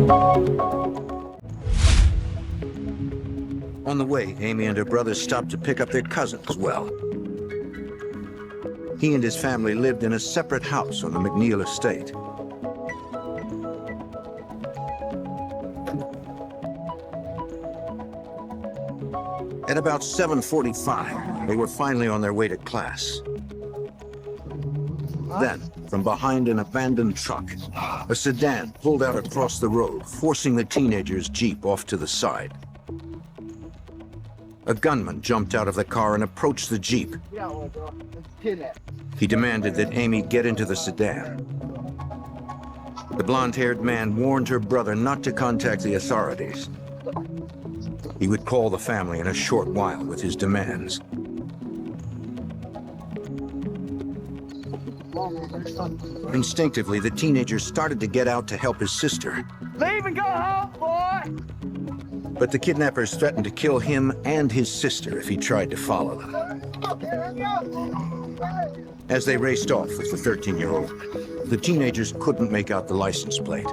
On the way, Amy and her brother stopped to pick up their cousin as well. He and his family lived in a separate house on the McNeil estate. At about 7:45, they were finally on their way to class. Then, from behind an abandoned truck, a sedan pulled out across the road, forcing the teenagers' Jeep off to the side. A gunman jumped out of the car and approached the Jeep. He demanded that Amy get into the sedan. The blonde-haired man warned her brother not to contact the authorities. He would call the family in a short while with his demands. Instinctively, the teenagers started to get out to help his sister. Leave and go home, boy! But the kidnappers threatened to kill him and his sister if he tried to follow them. As they raced off with the 13-year-old, the teenagers couldn't make out the license plate.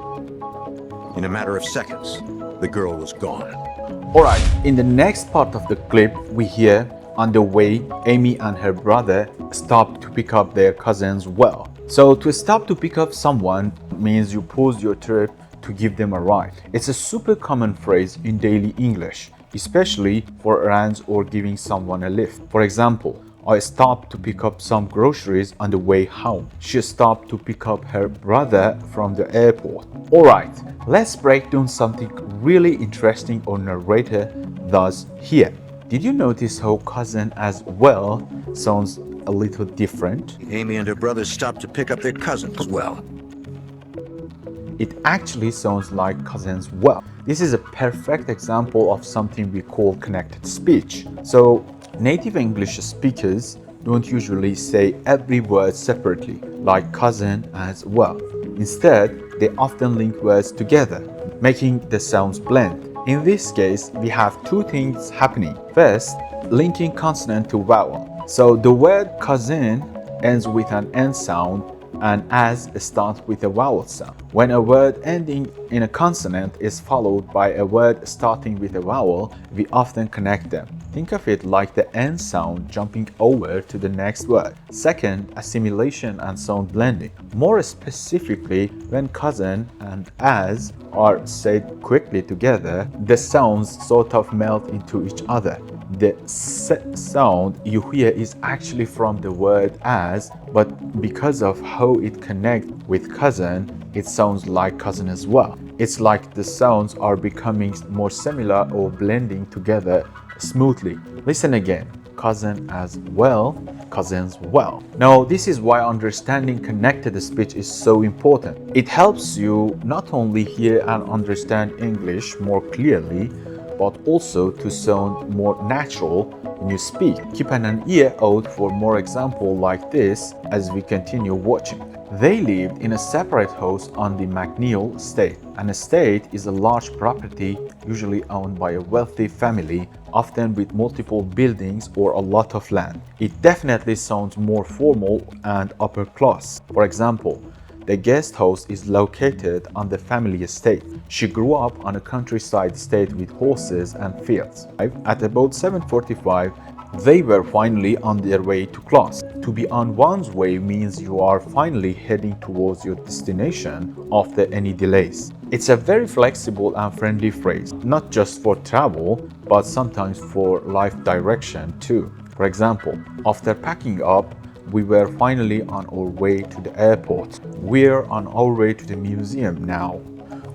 In a matter of seconds, the girl was gone. Alright, in the next part of the clip, we hear on the way, Amy and her brother stopped to pick up their cousins well. So to stop to pick up someone means you pause your trip to give them a ride. It's a super common phrase in daily English, especially for errands or giving someone a lift. For example, I stopped to pick up some groceries on the way home. She stopped to pick up her brother from the airport. Alright, let's break down something really interesting our narrator does here. Did you notice how cousin as well sounds a little different? Amy and her brother stopped to pick up their cousin as well. It actually sounds like cousins well. This is a perfect example of something we call connected speech. So native English speakers don't usually say every word separately, like cousin as well. Instead, they often link words together, making the sounds blend. In this case, we have two things happening. First, linking consonant to vowel. So the word cousin ends with an N sound and as starts with a vowel sound. When a word ending in a consonant is followed by a word starting with a vowel, we often connect them. Think of it like the N sound jumping over to the next word. Second, assimilation and sound blending. More specifically, when cousin and as are said quickly together, the sounds sort of melt into each other. The sound you hear is actually from the word as, but because of how it connects with cousin, it sounds like cousin as well. It's like the sounds are becoming more similar or blending together smoothly. Listen again. Cousin as well, cousins well. Now, this is why understanding connected speech is so important. It helps you not only hear and understand English more clearly, but also to sound more natural when you speak. Keep an ear out for more examples like this as we continue watching. They lived in a separate house on the McNeil estate. An estate is a large property usually owned by a wealthy family, often with multiple buildings or a lot of land. It definitely sounds more formal and upper class. For example, the guest house is located on the family estate. She grew up on a countryside estate with horses and fields. At about 7:45, they were finally on their way to class. To be on one's way means you are finally heading towards your destination after any delays. It's a very flexible and friendly phrase, not just for travel, but sometimes for life direction too. For example, after packing up, we were finally on our way to the airport. We're on our way to the museum now.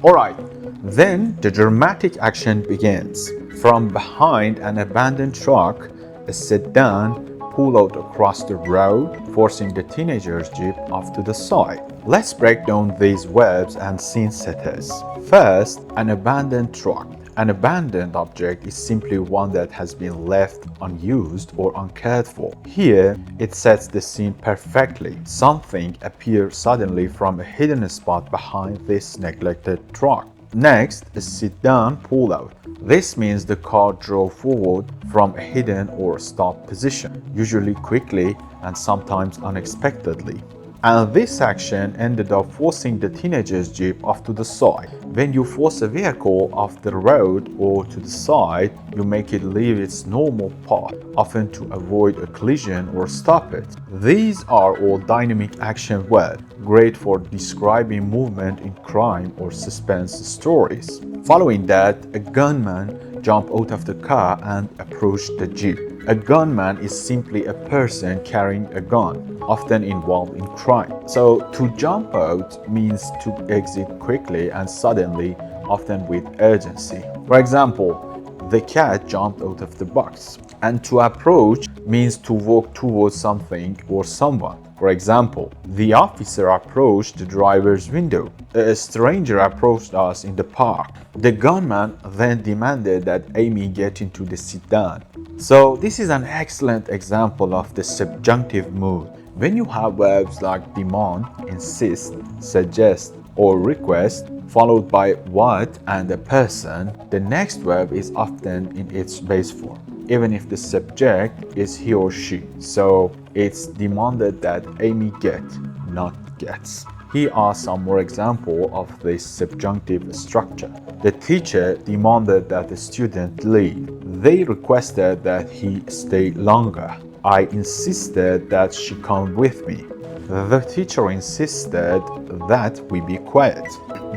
Alright, then the dramatic action begins. From behind an abandoned truck, a sedan pulled out across the road, forcing the teenager's Jeep off to the side. Let's break down these verbs and scene setters. First, an abandoned truck. An abandoned object is simply one that has been left unused or uncared for. Here, it sets the scene perfectly. Something appears suddenly from a hidden spot behind this neglected truck. Next, a sedan pulled out. This means the car drove forward from a hidden or stopped position, usually quickly and sometimes unexpectedly. And this action ended up forcing the teenager's jeep off to the side. When you force a vehicle off the road or to the side, you make it leave its normal path, often to avoid a collision or stop it. These are all dynamic action words, great for describing movement in crime or suspense stories. Following that, a gunman jumped out of the car and approached the jeep. A gunman is simply a person carrying a gun, often involved in crime. So to jump out means to exit quickly and suddenly, often with urgency. For example, the cat jumped out of the box. And to approach means to walk towards something or someone. For example, the officer approached the driver's window. A stranger approached us in the park. The gunman then demanded that Amy get into the sedan. So this is an excellent example of the subjunctive mood. When you have verbs like demand, insist, suggest, or request, followed by what and a person, the next verb is often in its base form, even if the subject is he or she. So it's demanded that Amy get, not gets. Here are some more examples of this subjunctive structure. The teacher demanded that the student leave. They requested that he stay longer. I insisted that she come with me. The teacher insisted that we be quiet.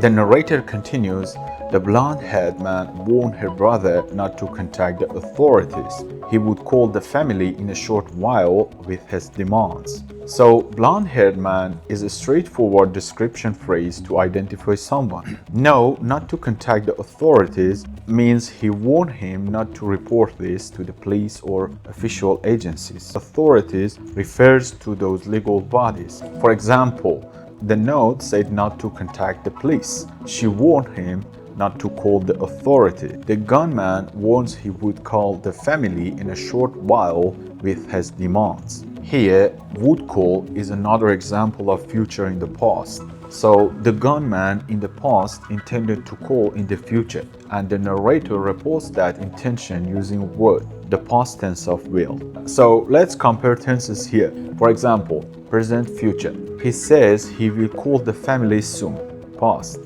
The narrator continues, the blonde-haired man warned her brother not to contact the authorities. He would call the family in a short while with his demands. So, blonde-haired man is a straightforward description phrase to identify someone. No, not to contact the authorities means he warned him not to report this to the police or official agencies. Authorities refers to those legal bodies. For example, the note said not to contact the police. She warned him not to call the authority. The gunman warns he would call the family in a short while with his demands. Here, would call is another example of future in the past. So, the gunman in the past intended to call in the future, and the narrator reports that intention using would, the past tense of will. So, let's compare tenses here. For example, present future. He says he will call the family soon. Past.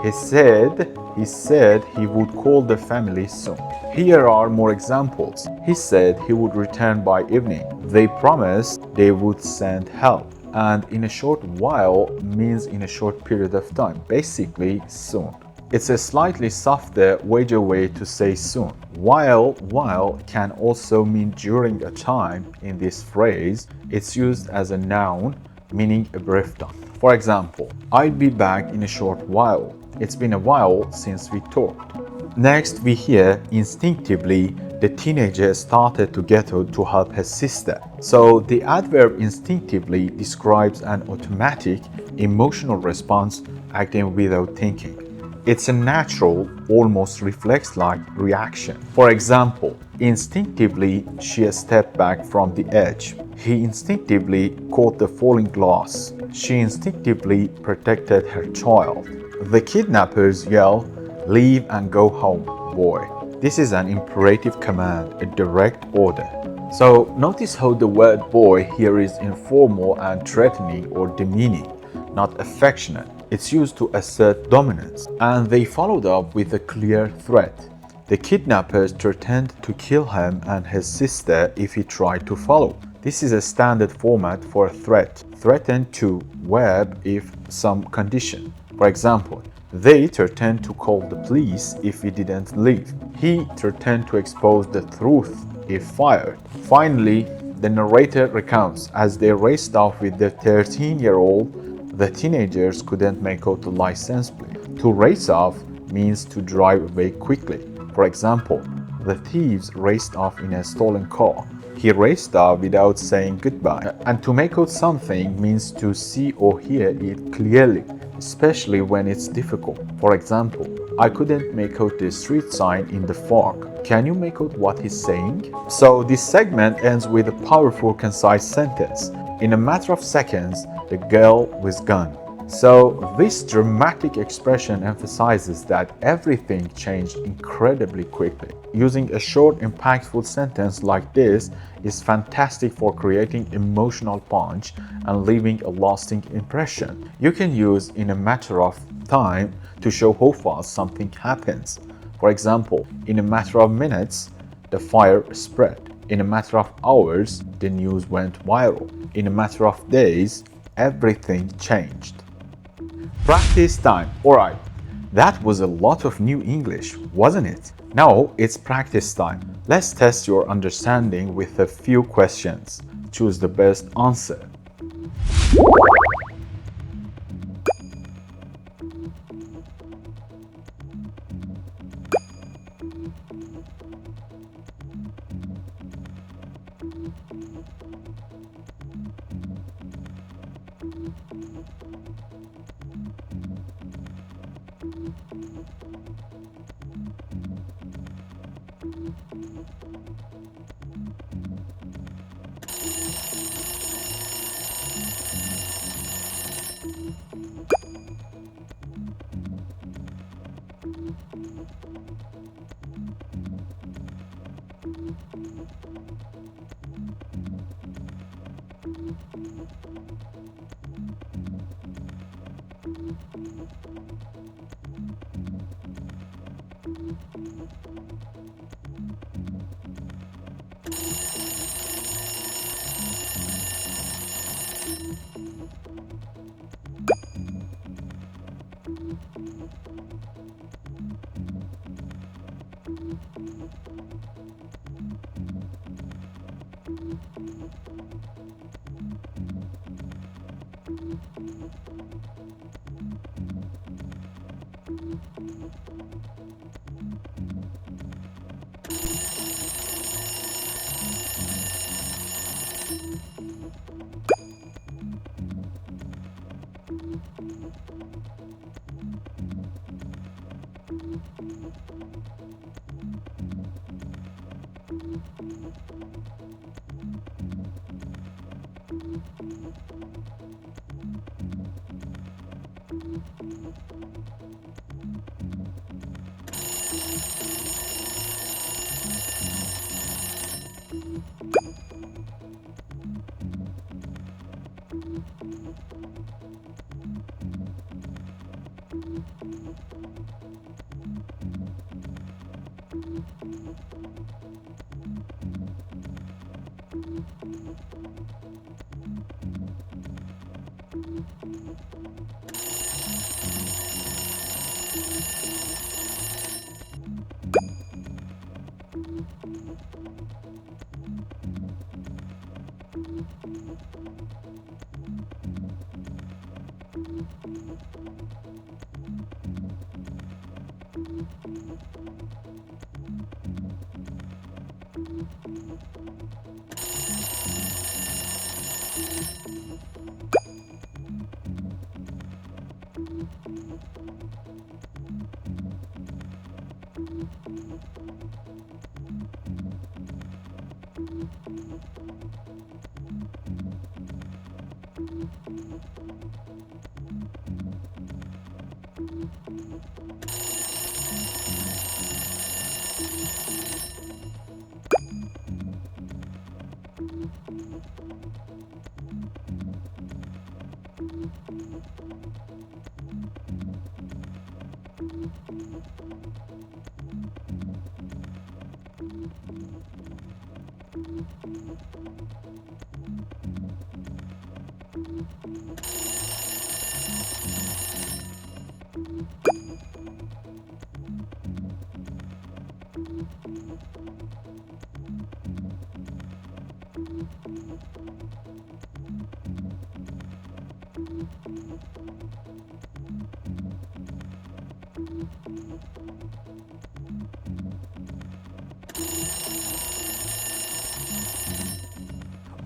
He said he would call the family soon. Here are more examples. He said he would return by evening. They promised they would send help. And in a short while means in a short period of time, basically soon. It's a slightly softer, vaguer way to say soon. While can also mean during a time. In this phrase, it's used as a noun, meaning a brief time. For example, I'll be back in a short while. It's been a while since we talked. Next, we hear instinctively the teenager started to get out to help his sister. So the adverb instinctively describes an automatic emotional response acting without thinking. It's a natural, almost reflex-like reaction. For example, instinctively she stepped back from the edge. He instinctively caught the falling glass. She instinctively protected her child. The kidnappers yell, "Leave and go home, boy." This is an imperative command, a direct order. So notice how the word boy here is informal and threatening or demeaning, not affectionate. It's used to assert dominance. And they followed up with a clear threat. The kidnappers threatened to kill him and his sister if he tried to follow. This is a standard format for a threat. Threaten to verb if some condition. For example, they threatened to call the police if we didn't leave. He threatened to expose the truth if fired. Finally, the narrator recounts as they raced off with the 13-year-old, the teenagers couldn't make out the license plate. To race off means to drive away quickly. For example, the thieves raced off in a stolen car. He raced off without saying goodbye. And to make out something means to see or hear it clearly, especially when it's difficult. For example, I couldn't make out the street sign in the fog. Can you make out what he's saying? So this segment ends with a powerful, concise sentence. In a matter of seconds, the girl was gone. So this dramatic expression emphasizes that everything changed incredibly quickly. Using a short, impactful sentence like this is fantastic for creating emotional punch and leaving a lasting impression. You can use "in a matter of time" to show how fast something happens. For example, in a matter of minutes, the fire spread. In a matter of hours, the news went viral. In a matter of days, everything changed. Practice time. Alright, that was a lot of new English, wasn't it? Now it's practice time. Let's test your understanding with a few questions. Choose the best answer.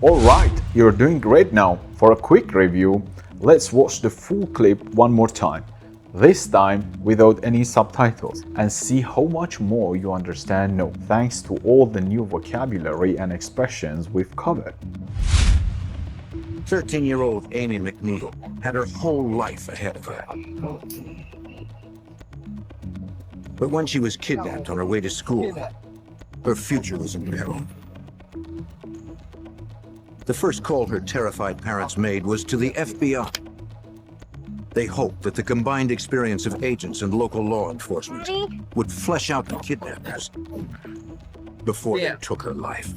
Alright, you're doing great now. For a quick review, let's watch the full clip one more time. This time without any subtitles, and see how much more you understand now, thanks to all the new vocabulary and expressions we've covered. 13-year-old Amy McNeil had her whole life ahead of her. But when she was kidnapped on her way to school, her future was in peril. The first call her terrified parents made was to the FBI. They hoped that the combined experience of agents and local law enforcement would flesh out the kidnappers before they took her life.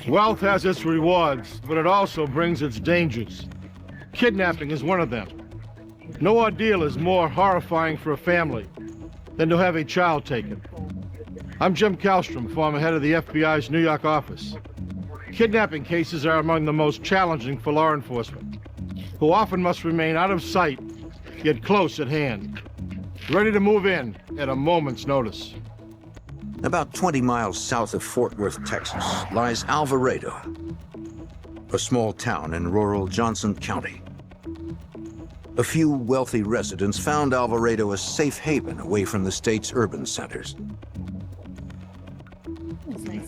Wealth has its rewards, but it also brings its dangers. Kidnapping is one of them. No ordeal is more horrifying for a family than to have a child taken. I'm Jim Kallstrom, former head of the FBI's New York office. Kidnapping cases are among the most challenging for law enforcement, who often must remain out of sight, yet close at hand, ready to move in at a moment's notice. About 20 miles south of Fort Worth, Texas, lies Alvarado, a small town in rural Johnson County. A few wealthy residents found Alvarado a safe haven away from the state's urban centers.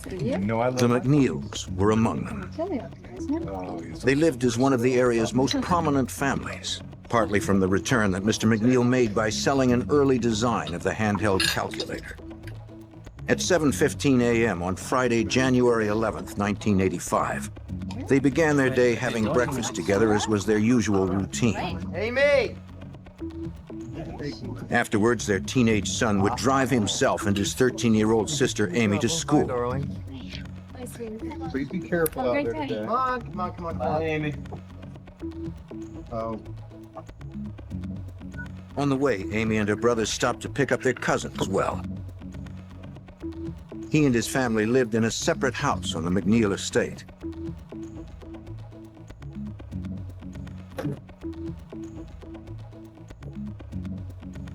The McNeils were among them. They lived as one of the area's most prominent families, partly from the return that Mr. McNeil made by selling an early design of the handheld calculator. At 7:15 a.m. on Friday, January 11th, 1985, they began their day having breakfast together, as was their usual routine. Amy! Afterwards, their teenage son would drive himself and his 13-year-old sister Amy to school. Please be careful out there today. Come on, come on, come on. Bye, Amy. Oh, On the way, Amy and her brothers stopped to pick up their cousin as well. He and his family lived in a separate house on the McNeil estate.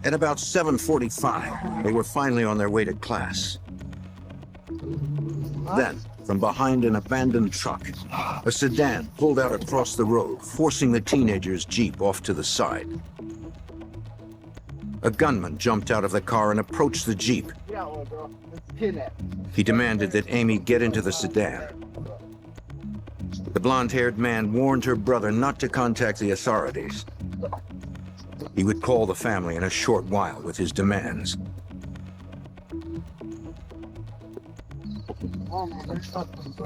At about 7:45, they were finally on their way to class. Then, from behind an abandoned truck, a sedan pulled out across the road, forcing the teenagers' Jeep off to the side. A gunman jumped out of the car and approached the Jeep. Yeah, well, bro. It's kidnapped. He demanded that Amy get into the sedan. The blonde-haired man warned her brother not to contact the authorities. He would call the family in a short while with his demands.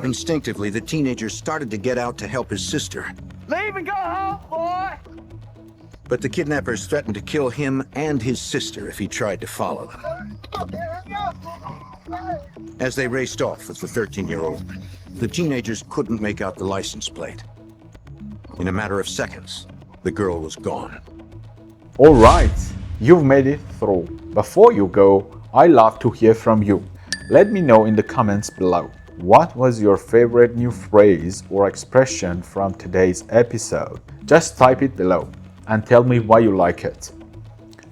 Instinctively, the teenager started to get out to help his sister, Leave and go home, boy! but the kidnappers threatened to kill him and his sister if he tried to follow them. As they raced off with the 13-year-old, the teenagers couldn't make out the license plate. In a matter of seconds, the girl was gone. Alright, you've made it through. Before you go, I love to hear from you. Let me know in the comments below. What was your favorite new phrase or expression from today's episode? Just type it below and tell me why you like it.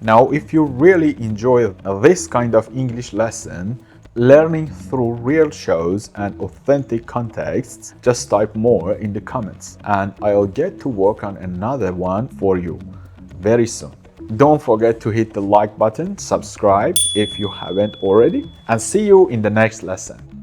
Now, if you really enjoy this kind of English lesson, learning through real shows and authentic contexts, just type more in the comments and I'll get to work on another one for you very soon. Don't forget to hit the like button, subscribe if you haven't already, and see you in the next lesson.